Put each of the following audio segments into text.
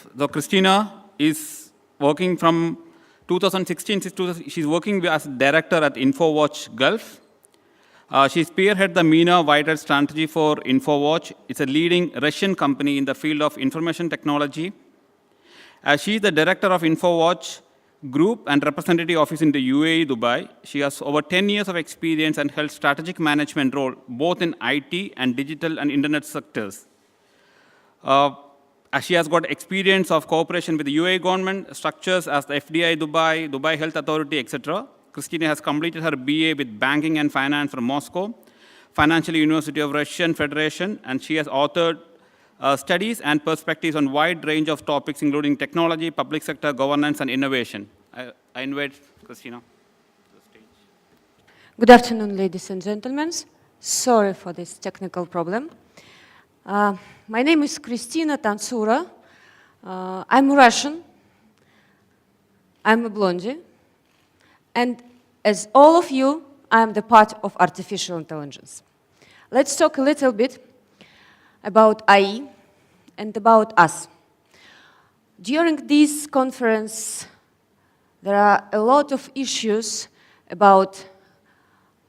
So Christina is working from 2016, she's working as director at Infowatch Gulf. She spearheaded the MENA-wide strategy for Infowatch. It's a leading Russian company in the field of information technology. She is the director of Infowatch Group and representative office in the UAE, Dubai. She has over 10 years of experience and held strategic management role both in IT and digital and internet sectors. She has got experience of cooperation with the UAE government structures as the FDI Dubai, Dubai Health Authority, etc. Christina has completed her BA with Banking and Finance from Moscow, Financial University of Russian Federation, and she has authored studies and perspectives on a wide range of topics, including technology, public sector, governance, and innovation. I invite Christina to the stage. Good afternoon, ladies and gentlemen. Sorry for this technical problem. My name is Kristina Tansura. I'm Russian. I'm a blondie. And as all of you, I'm the part of artificial intelligence. Let's talk a little bit about AI and about us. During this conference, there are a lot of issues about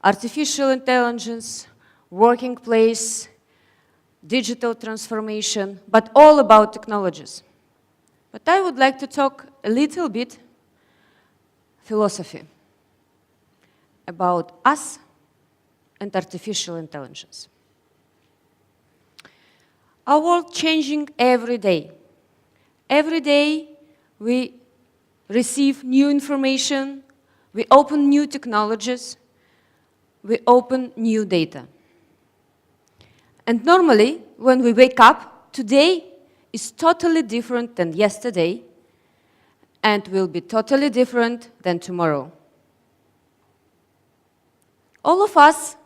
artificial intelligence, working place, digital transformation, but all about technologies. But I would like to talk a little bit philosophy about us and artificial intelligence. Our world changing every day. Every day we receive new information, we open new technologies, we open new data. And normally, when we wake up, today is totally different than yesterday and will be totally different than tomorrow. All of us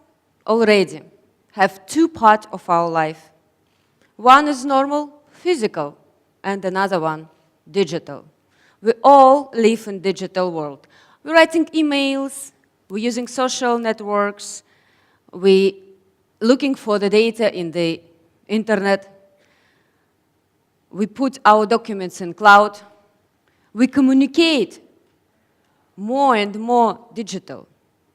already have two parts of our life. One is normal, physical, and another one, digital. We all live in digital world. We're writing emails, we're using social networks, we're looking for the data in the internet, we put our documents in cloud, we communicate more and more digital.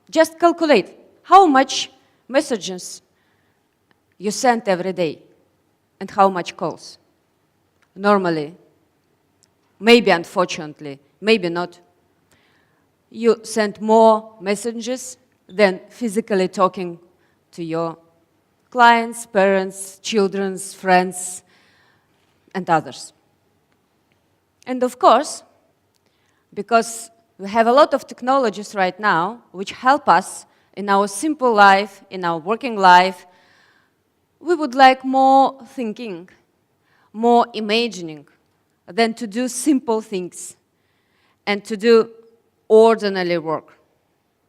Just calculate how much messages you send every day and how much calls. Normally, maybe unfortunately, maybe not, you send more messages than physically talking to your clients, parents, children, friends, and others. And of course, because we have a lot of technologies right now which help us in our simple life, in our working life, we would like more thinking, more imagining than to do simple things and to do ordinary work.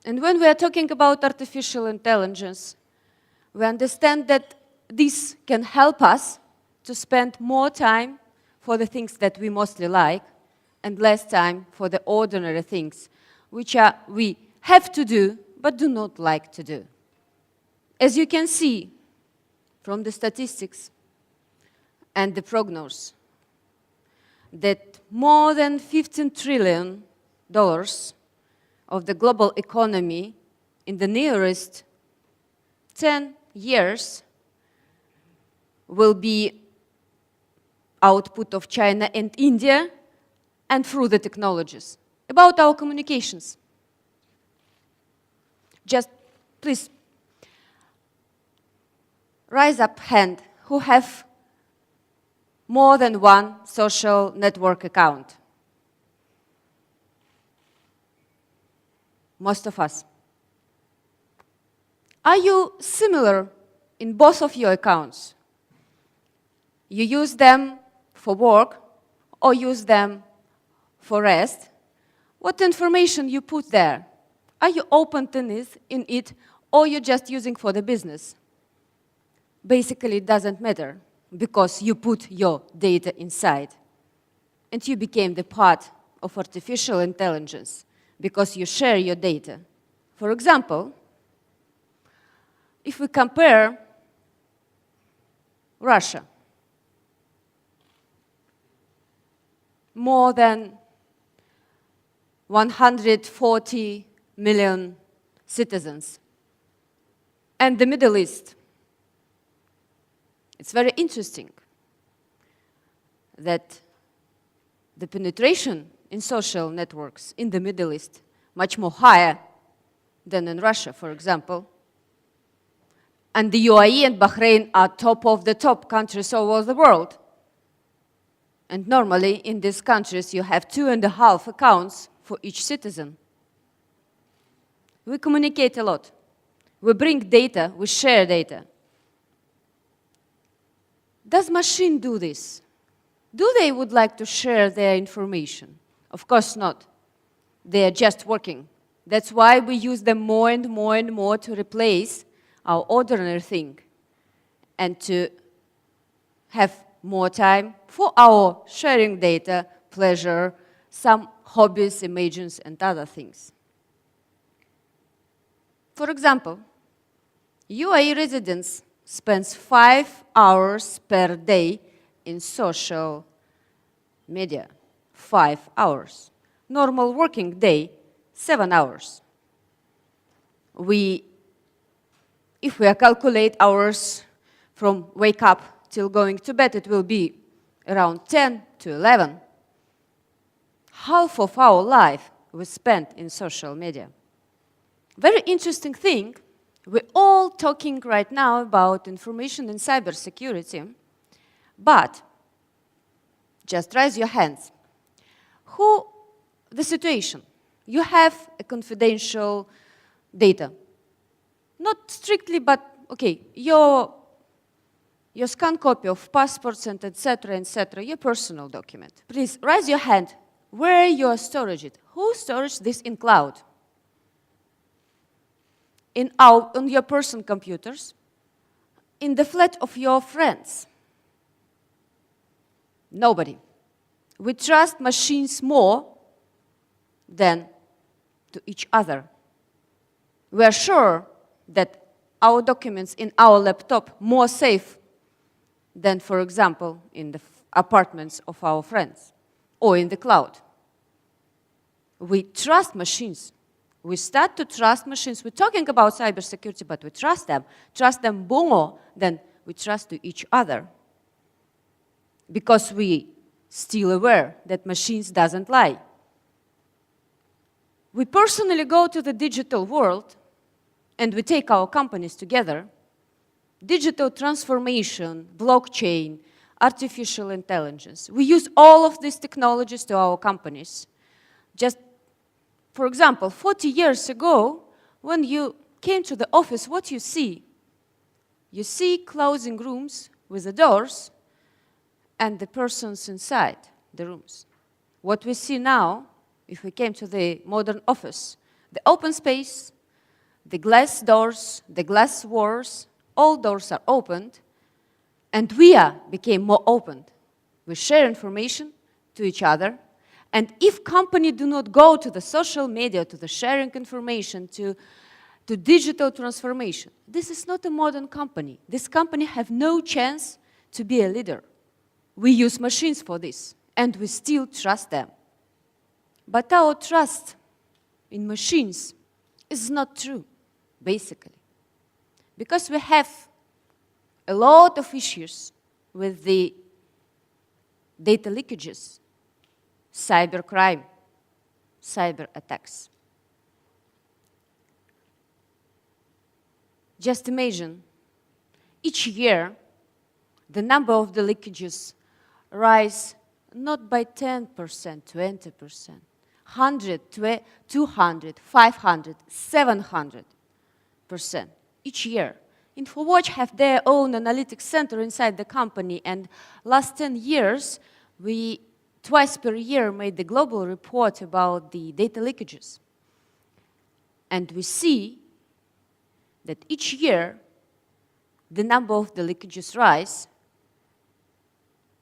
And when we are talking about artificial intelligence, we understand that this can help us to spend more time for the things that we mostly like and less time for the ordinary things, which we have to do but do not like to do. As you can see from the statistics and the prognosis, that more than $15 trillion of the global economy in the nearest 10 years will be output of China and India and through the technologies. About our communications. Just please raise up hand who have more than one social network account. Most of us. Are you similar in both of your accounts? You use them for work or use them for rest? What information you put there? Are you open in it or you're just using for the business? Basically, it doesn't matter because you put your data inside and you became the part of artificial intelligence because you share your data. For example, if we compare Russia, more than 140 million citizens. And the Middle East. It's very interesting that the penetration in social networks in the Middle East much more higher than in Russia, for example. And the UAE and Bahrain are top of the top countries all over the world. And normally in these countries you have 2.5 accounts for each citizen. We communicate a lot. We bring data, we share data. Does machine do this? Do they would like to share their information? Of course not. They are just working. That's why we use them more and more and more to replace our ordinary thing and to have more time for our sharing data, pleasure, some hobbies, imagines, and other things. For example, UAE residents spend 5 hours per day in social media. 5 hours. Normal working day, 7 hours. If we calculate hours from wake up till going to bed, it will be around 10 to 11. Half of our life we spent in social media. Very interesting thing, we're all talking right now about information and cybersecurity, but just raise your hands. The situation, you have a confidential data. Not strictly, but okay, your scanned copy of passports and etc., your personal document. Please raise your hand where you are storing it. Who stores this in cloud? On your personal computers? In the flat of your friends? Nobody. We trust machines more than to each other. We are sure that our documents in our laptop more safe than, for example, in the apartments of our friends or in the cloud. We trust machines. We start to trust machines. We're talking about cybersecurity, but we trust them more than we trust to each other, because we still aware that machines doesn't lie. We personally go to the digital world and we take our companies together. Digital transformation, blockchain, artificial intelligence. We use all of these technologies to our companies. Just, for example, 40 years ago, when you came to the office, what you see? You see closing rooms with the doors and the persons inside the rooms. What we see now, if we came to the modern office, the open space, the glass doors, the glass walls, all doors are opened, and we became more open. We share information to each other, and if companies do not go to the social media, to the sharing information, to digital transformation, this is not a modern company. This company have no chance to be a leader. We use machines for this, and we still trust them. But our trust in machines is not true, basically. Because we have a lot of issues with the data leakages, cybercrime, cyber attacks. Just imagine, each year, the number of the leakages rise not by 10%, 20%, 100, 200, 500, 700% each year. Infowatch have their own analytics center inside the company, and last 10 years, we twice per year made the global report about the data leakages. And we see that each year, the number of the leakages rise.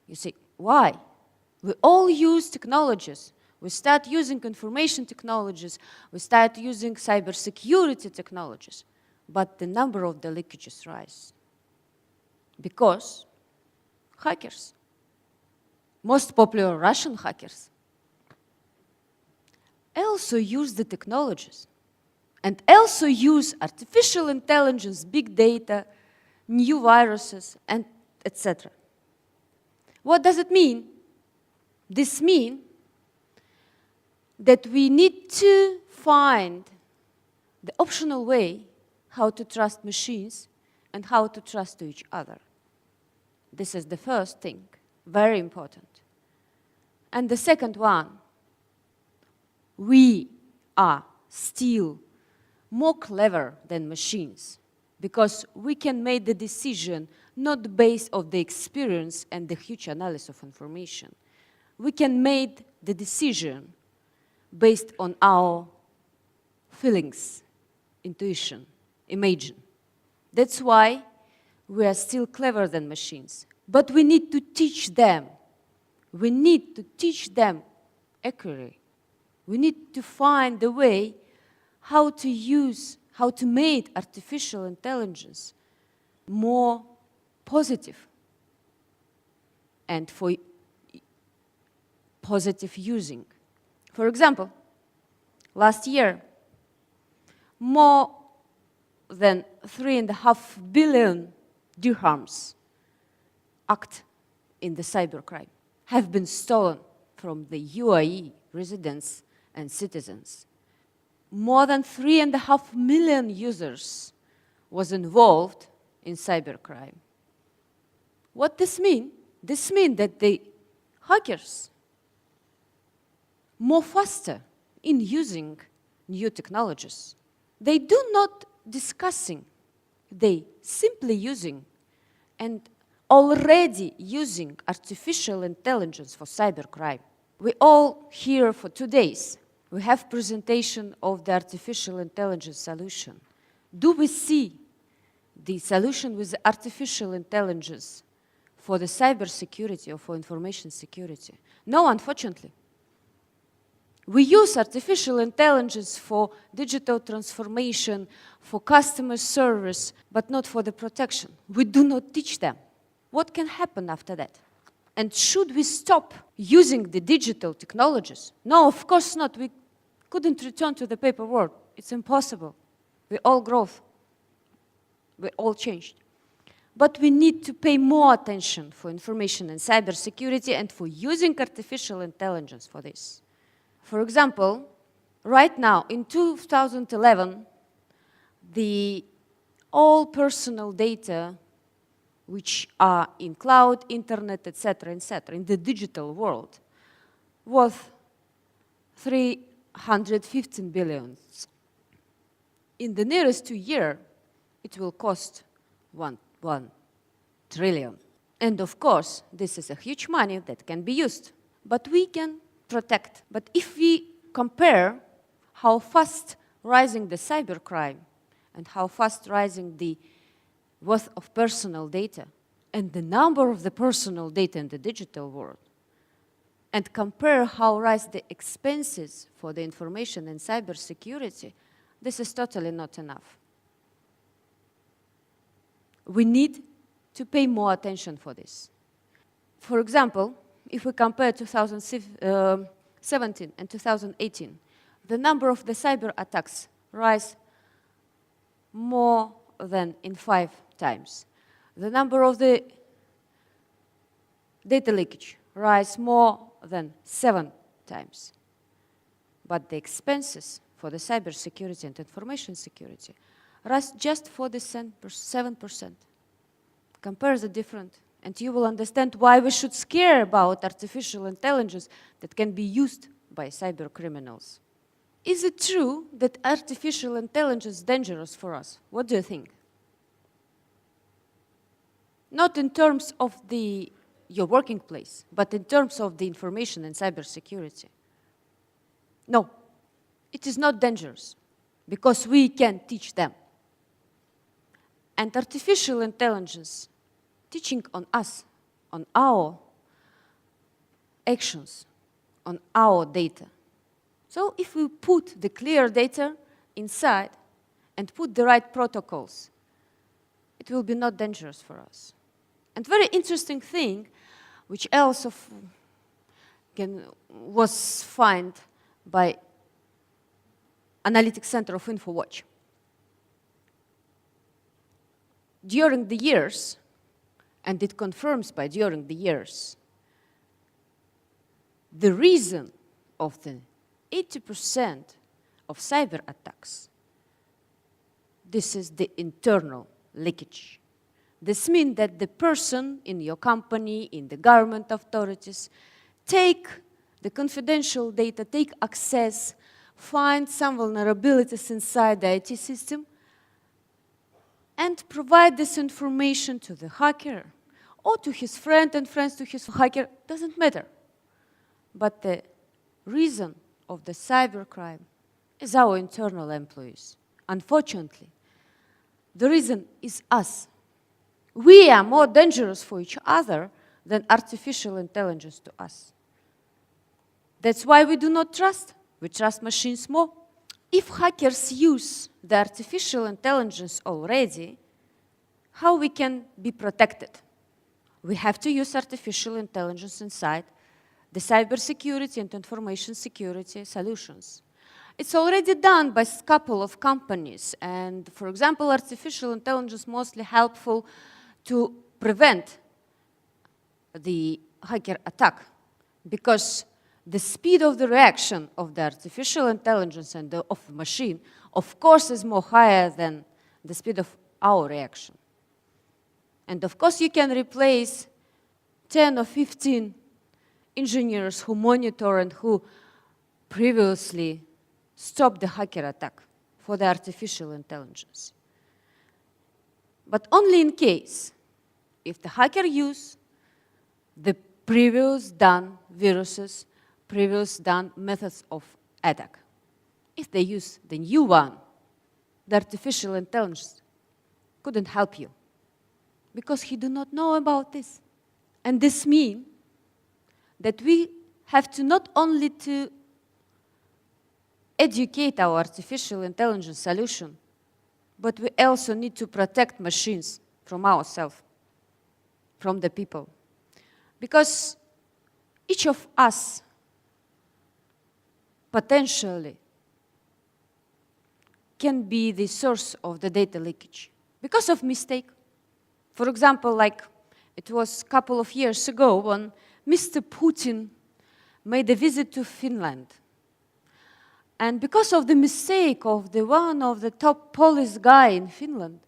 You say, why? We all use technologies. We start using information technologies. We start using cybersecurity technologies. But the number of the leakages rise. Because hackers, most popular Russian hackers, also use the technologies and also use artificial intelligence, big data, new viruses, and etc. What does it mean? This means that we need to find the optional way how to trust machines and how to trust to each other. This is the first thing, very important. And the second one, we are still more clever than machines because we can make the decision not based on the experience and the huge analysis of information. We can make the decision based on our feelings, intuition, imagine. That's why we are still clever than machines. But we need to teach them. We need to teach them accurately. We need to find the way how to use, how to make artificial intelligence more positive and for positive using. For example, last year, more than 3.5 billion dirhams act in the cybercrime have been stolen from the UAE residents and citizens. More than 3.5 million users was involved in cybercrime. What this mean? This means that the hackers more faster in using new technologies. They do not discussing, they simply using and already using artificial intelligence for cybercrime. We all here for 2 days. We have presentation of the artificial intelligence solution. Do we see the solution with the artificial intelligence for the cybersecurity or for information security? No, unfortunately. We use artificial intelligence for digital transformation, for customer service, but not for the protection. We do not teach them. What can happen after that? And should we stop using the digital technologies? No, of course not. We couldn't return to the paper world. It's impossible. We all grow. We all changed. But we need to pay more attention for information and cybersecurity and for using artificial intelligence for this. For example, right now, in 2011, all personal data which are in cloud, internet, etc., in the digital world, worth 315 billion. In the nearest 2 years, it will cost 1 trillion. And of course, this is a huge money that can be used, but we can protect. But if we compare how fast rising the cybercrime and how fast rising the worth of personal data and the number of the personal data in the digital world, and compare how rise the expenses for the information and cybersecurity, this is totally not enough. We need to pay more attention for this. For example, if we compare 2017 and 2018, the number of the cyber attacks rise more than in 5 times. The number of the data leakage rise more than 7 times. But the expenses for the cybersecurity and information security rise just for the 7%. Compare the difference, and you will understand why we should scare about artificial intelligence that can be used by cyber criminals. Is it true that artificial intelligence is dangerous for us? What do you think? Not in terms of your working place, but in terms of the information and cybersecurity. No, it is not dangerous because we can teach them. And artificial intelligence teaching on us, on our actions, on our data. So if we put the clear data inside and put the right protocols, it will be not dangerous for us. And very interesting thing, which also was found by Analytics Center of Infowatch. During the years, and it confirms by during the years, the reason of the 80% of cyber attacks, this is the internal leakage. This means that the person in your company, in the government authorities, take the confidential data, take access, find some vulnerabilities inside the IT system, and provide this information to the hacker or to his friend and friends to his hacker, doesn't matter. But the reason of the cybercrime is our internal employees. Unfortunately, the reason is us. We are more dangerous for each other than artificial intelligence to us. That's why we do not trust. We trust machines more. If hackers use the artificial intelligence already, how we can be protected? We have to use artificial intelligence inside the cybersecurity and information security solutions. It's already done by a couple of companies, and for example, artificial intelligence is mostly helpful to prevent the hacker attack, because the speed of the reaction of the artificial intelligence and of the machine, of course, is more higher than the speed of our reaction. And of course, you can replace 10 or 15 engineers who monitor and who previously stopped the hacker attack for the artificial intelligence. But only in case if the hacker use the previous done viruses, previous done methods of attack. If they use the new one, the artificial intelligence couldn't help you because he do not know about this. And this means that we have to not only to educate our artificial intelligence solution, but we also need to protect machines from ourselves, from the people. Because each of us potentially can be the source of the data leakage because of mistake. For example, like it was a couple of years ago when Mr. Putin made a visit to Finland. And because of the mistake of the one of the top police guy in Finland,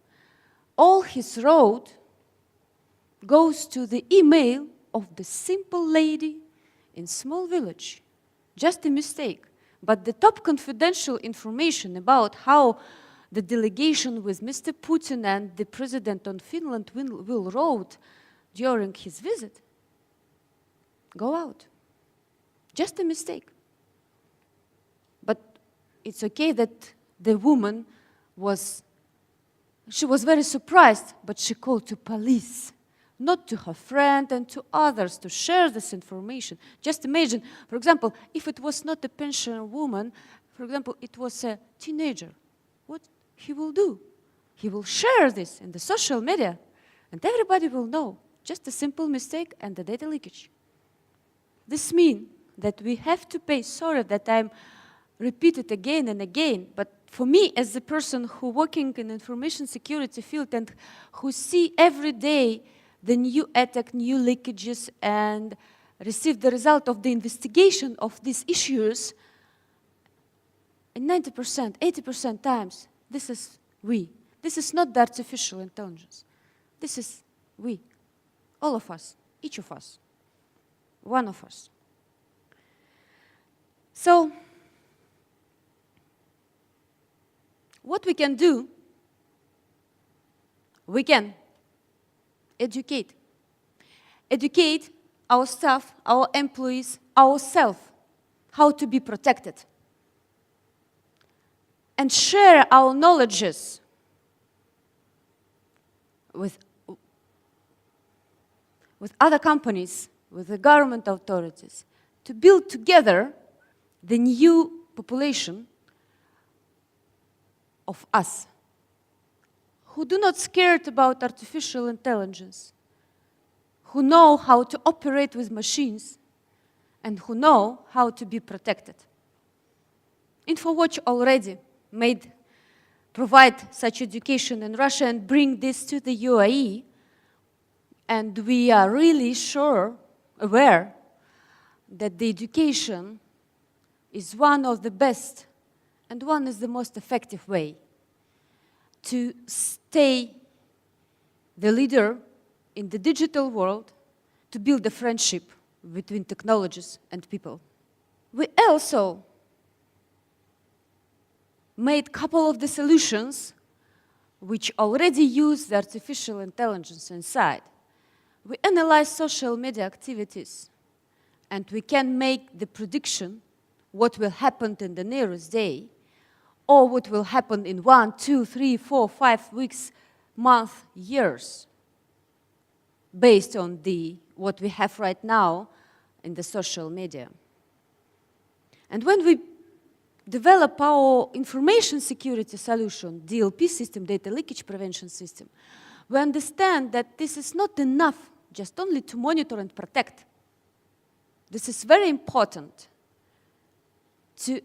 all his road goes to the email of the simple lady in small village. Just a mistake. But the top confidential information about how the delegation with Mr. Putin and the president of Finland will road during his visit go out. Just a mistake. But it's okay that the woman she was very surprised, but she called to police, not to her friend and to others to share this information. Just imagine, for example, if it was not a pensioner woman, for example, it was a teenager, what he will do? He will share this in the social media, and everybody will know. Just a simple mistake and the data leakage. This means that we have to pay, sorry that I'm repeat it again and again, but for me as a person who working in information security field and who see every day the new attack, new leakages, and receive the result of the investigation of these issues, in 90%, 80% times, this is we. This is not the artificial intelligence. This is we. All of us, each of us, one of us. So, what we can do, we can educate. Educate our staff, our employees, ourselves, how to be protected. And share our knowledges with other companies, with the government authorities, to build together the new population of us, who do not scared about artificial intelligence, who know how to operate with machines, and who know how to be protected. Infowatch already provide such education in Russia and bring this to the UAE, and we are really aware that the education is one of the best and one is the most effective way to stay the leader in the digital world, to build a friendship between technologies and people. We also made a couple of the solutions which already use the artificial intelligence inside. We analyze social media activities, and we can make the prediction what will happen in the nearest day, or what will happen in 1, 2, 3, 4, 5 weeks, months, years, based on what we have right now in the social media. And when we develop our information security solution, DLP system, data leakage prevention system, we understand that this is not enough just only to monitor and protect. This is very important to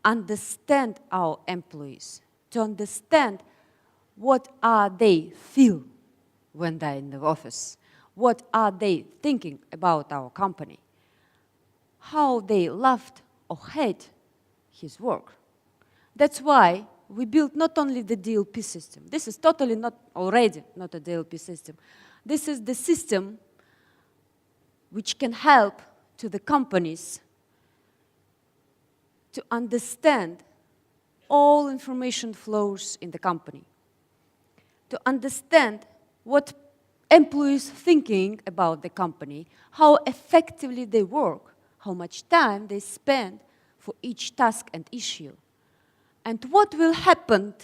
understand our employees, to understand what are they feel when they're in the office, what are they thinking about our company, how they loved or hate his work. That's why we built not only the DLP system. This is totally already not a DLP system. This is the system which can help to the companies to understand all information flows in the company, to understand what employees thinking about the company, how effectively they work, how much time they spend for each task and issue, and what will happen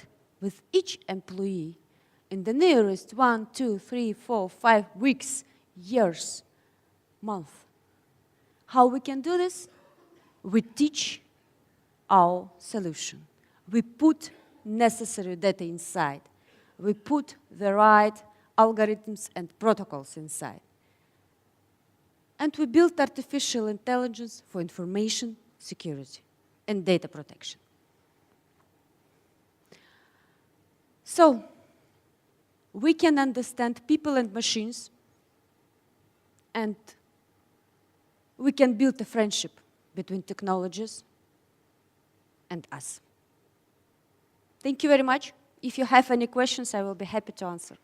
with each employee in the nearest 1, 2, 3, 4, 5 weeks, years, months. How we can do this? We teach our solution. We put necessary data inside. We put the right algorithms and protocols inside. And we built artificial intelligence for information security and data protection. So, we can understand people and machines, and we can build a friendship between technologies and us. Thank you very much. If you have any questions, I will be happy to answer.